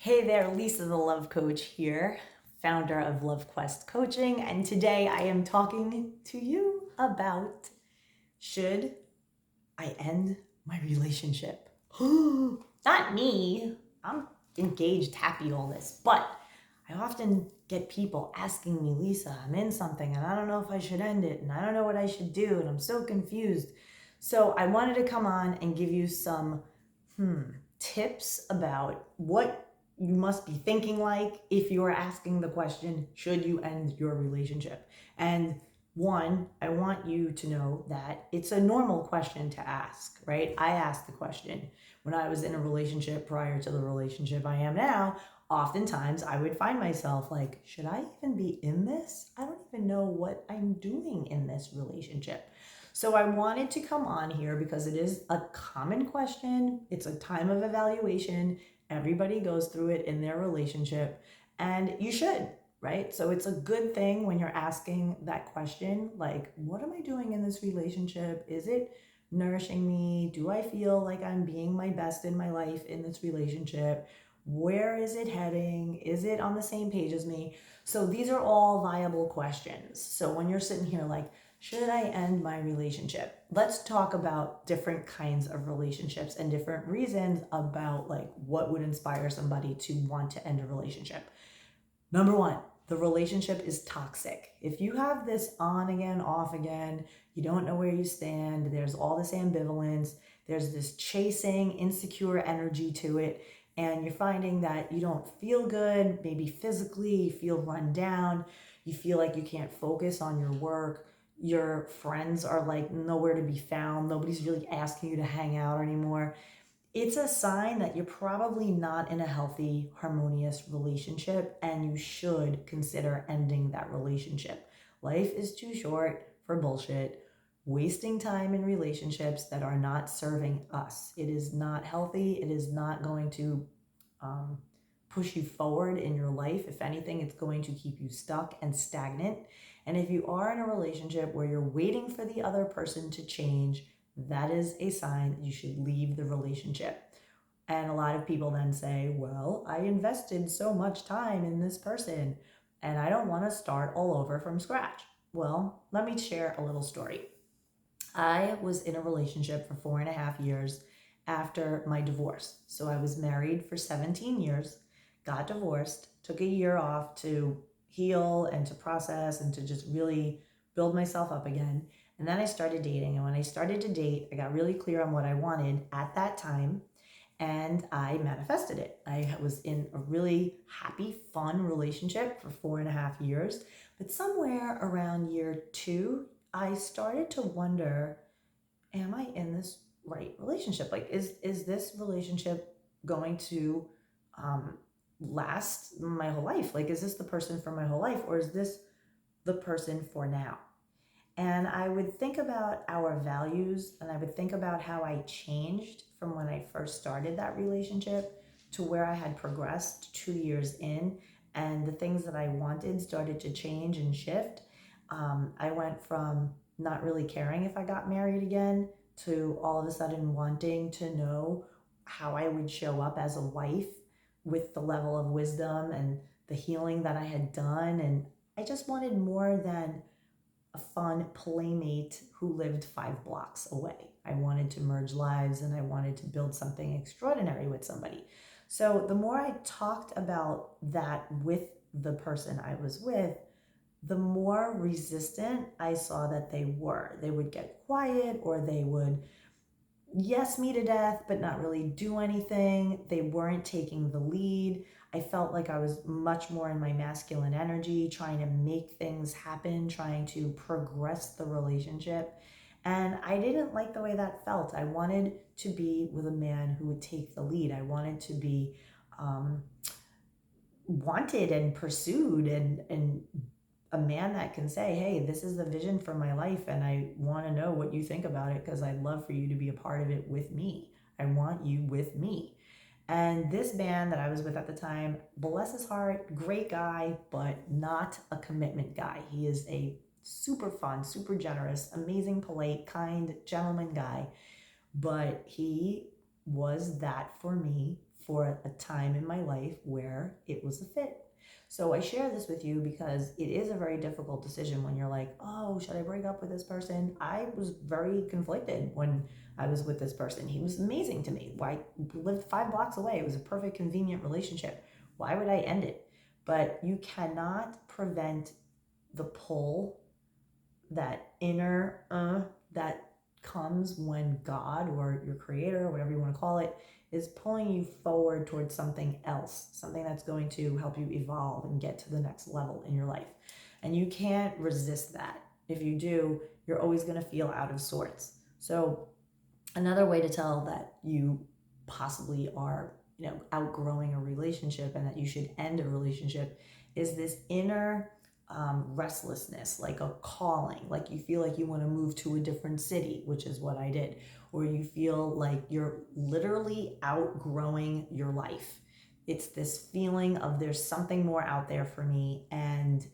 Hey there, Lisa the Love Coach here, founder of LoveQuest Coaching, and today I am talking to you about should I end my relationship? Not me. I'm engaged, happy, all this, but I often get people asking me, Lisa, I'm in something and I don't know if I should end it and I don't know what I should do and I'm so confused. So I wanted to come on and give you some tips about what you must be thinking like if you are asking the question, should you end your relationship? And one, I want you to know that it's a normal question to ask, right? I asked the question when I was in a relationship prior to the relationship I am now. Oftentimes I would find myself like, should I even be in this? I don't even know what I'm doing in this relationship. So I wanted to come on here because it is a common question. It's a time of evaluation. Everybody goes through it in their relationship, and you should, right? So it's a good thing when you're asking that question, like, what am I doing in this relationship? Is it nourishing me? Do I feel like I'm being my best in my life in this relationship? Where is it heading? Is it on the same page as me? So these are all viable questions. So when you're sitting here like, should I end my relationship? Let's talk about different kinds of relationships and different reasons about like what would inspire somebody to want to end a relationship. Number one, the relationship is toxic. If you have this on again, off again, you don't know where you stand, there's all this ambivalence, there's this chasing, insecure energy to it, and you're finding that you don't feel good, maybe physically, you feel run down, you feel like you can't focus on your work, your friends are like nowhere to be found, nobody's really asking you to hang out anymore. It's a sign that you're probably not in a healthy, harmonious relationship, and you should consider ending that relationship. Life is too short for bullshit, wasting time in relationships that are not serving us. It is not healthy. It is not going to um, push you forward in your life. If anything, it's going to keep you stuck and stagnant. And if you are in a relationship where you're waiting for the other person to change, that is a sign that you should leave the relationship. And a lot of people then say, well, I invested so much time in this person and I don't want to start all over from scratch. Well, let me share a little story. I was in a relationship for 4.5 years after my divorce. So I was married for 17 years, got divorced, took a year off to heal and to process and to just really build myself up again. And then I started dating. And when I started to date, I got really clear on what I wanted at that time and I manifested it. I was in a really happy, fun relationship for 4.5 years. But somewhere around year 2, I started to wonder, am I in this right relationship? Like, is this relationship going to um, last my whole life? Like, is this the person for my whole life, or is this the person for now? And I would think about our values and I would think about how I changed from when I first started that relationship to where I had progressed 2 years in. And the things that I wanted started to change and shift. I went from not really caring if I got married again to all of a sudden wanting to know how I would show up as a wife with the level of wisdom and the healing that I had done. And I just wanted more than a fun playmate who lived 5 blocks away. I wanted to merge lives and I wanted to build something extraordinary with somebody. So the more I talked about that with the person I was with, the more resistant I saw that they were. They would get quiet or they would yes me to death, but not really do anything. They weren't taking the lead. I felt like I was much more in my masculine energy, trying to make things happen, trying to progress the relationship. And I didn't like the way that felt. I wanted to be with a man who would take the lead. I wanted to be um, wanted and pursued and a man that can say, hey, this is the vision for my life and I want to know what you think about it because I'd love for you to be a part of it with me. I want you with me. And this man that I was with at the time, bless his heart, great guy, but not a commitment guy. He is a super fun, super generous, amazing, polite, kind, gentleman guy. But he was that for me for a time in my life where it was a fit. So I share this with you because it is a very difficult decision when you're like, oh, should I break up with this person? I was very conflicted when I was with this person. He was amazing to me. Why lived 5 blocks away? It was a perfect, convenient relationship. Why would I end it? But you cannot prevent the pull, that inner that comes when God or your creator, or whatever you want to call it, is pulling you forward towards something else, something that's going to help you evolve and get to the next level in your life. And you can't resist that. If you do, you're always going to feel out of sorts. So another way to tell that you possibly are, outgrowing a relationship and that you should end a relationship is this inner restlessness, like a calling, like you feel like you want to move to a different city, which is what I did, or you feel like you're literally outgrowing your life. It's this feeling of there's something more out there for me, and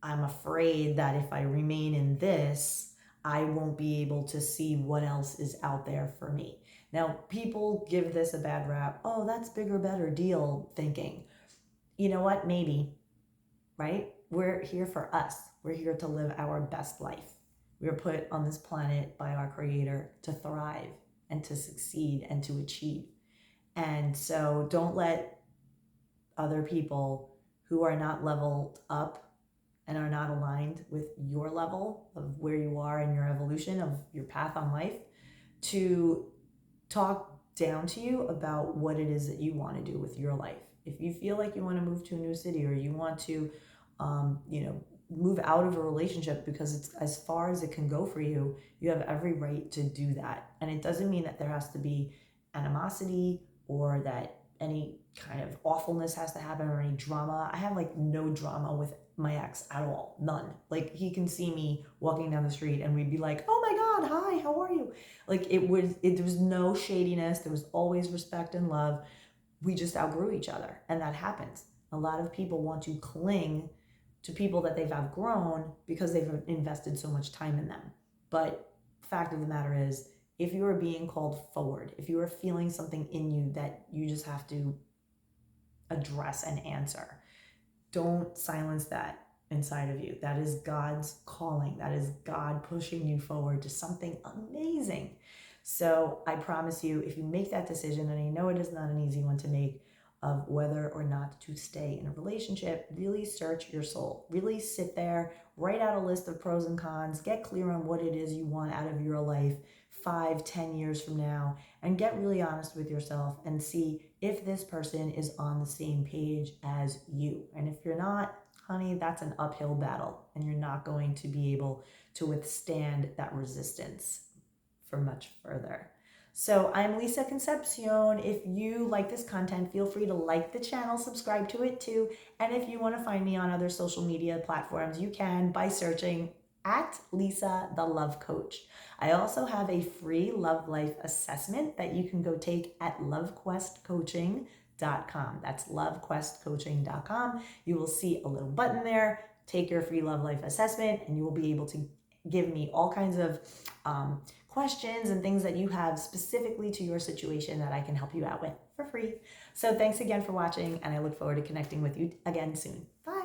I'm afraid that if I remain in this, I won't be able to see what else is out there for me. Now, people give this a bad rap. Oh, that's bigger, better deal thinking. You know what? Maybe, right? We're here for us. We're here to live our best life. We are put on this planet by our Creator to thrive and to succeed and to achieve. And so don't let other people who are not leveled up and are not aligned with your level of where you are in your evolution of your path on life to talk down to you about what it is that you want to do with your life. If you feel like you want to move to a new city, or you want to move out of a relationship because it's as far as it can go for you, you have every right to do that. And it doesn't mean that there has to be animosity or that any kind of awfulness has to happen or any drama. I have like no drama with my ex at all. None. Like he can see me walking down the street and we'd be like, oh my God, hi, how are you? Like there was no shadiness. There was always respect and love. We just outgrew each other, and that happens. A lot of people want to cling to people that they've outgrown because they've invested so much time in them. But fact of the matter is, if you are being called forward, if you are feeling something in you that you just have to address and answer, don't silence that inside of you. That is God's calling. That is God pushing you forward to something amazing. So I promise you, if you make that decision, and I know it is not an easy one to make, of whether or not to stay in a relationship, really search your soul. Really sit there, write out a list of pros and cons, get clear on what it is you want out of your life 5-10 years from now, and get really honest with yourself and see if this person is on the same page as you. And if you're not, honey, that's an uphill battle, and you're not going to be able to withstand that resistance for much further. So I'm Lisa Concepcion. If you like this content, feel free to like the channel, subscribe to it too. And if you want to find me on other social media platforms, you can by searching at Lisa the Love Coach. I also have a free love life assessment that you can go take at LoveQuestCoaching.com. That's LoveQuestCoaching.com. You will see a little button there. Take your free love life assessment, and you will be able to give me all kinds of questions and things that you have specifically to your situation that I can help you out with for free. So thanks again for watching, and I look forward to connecting with you again soon. Bye.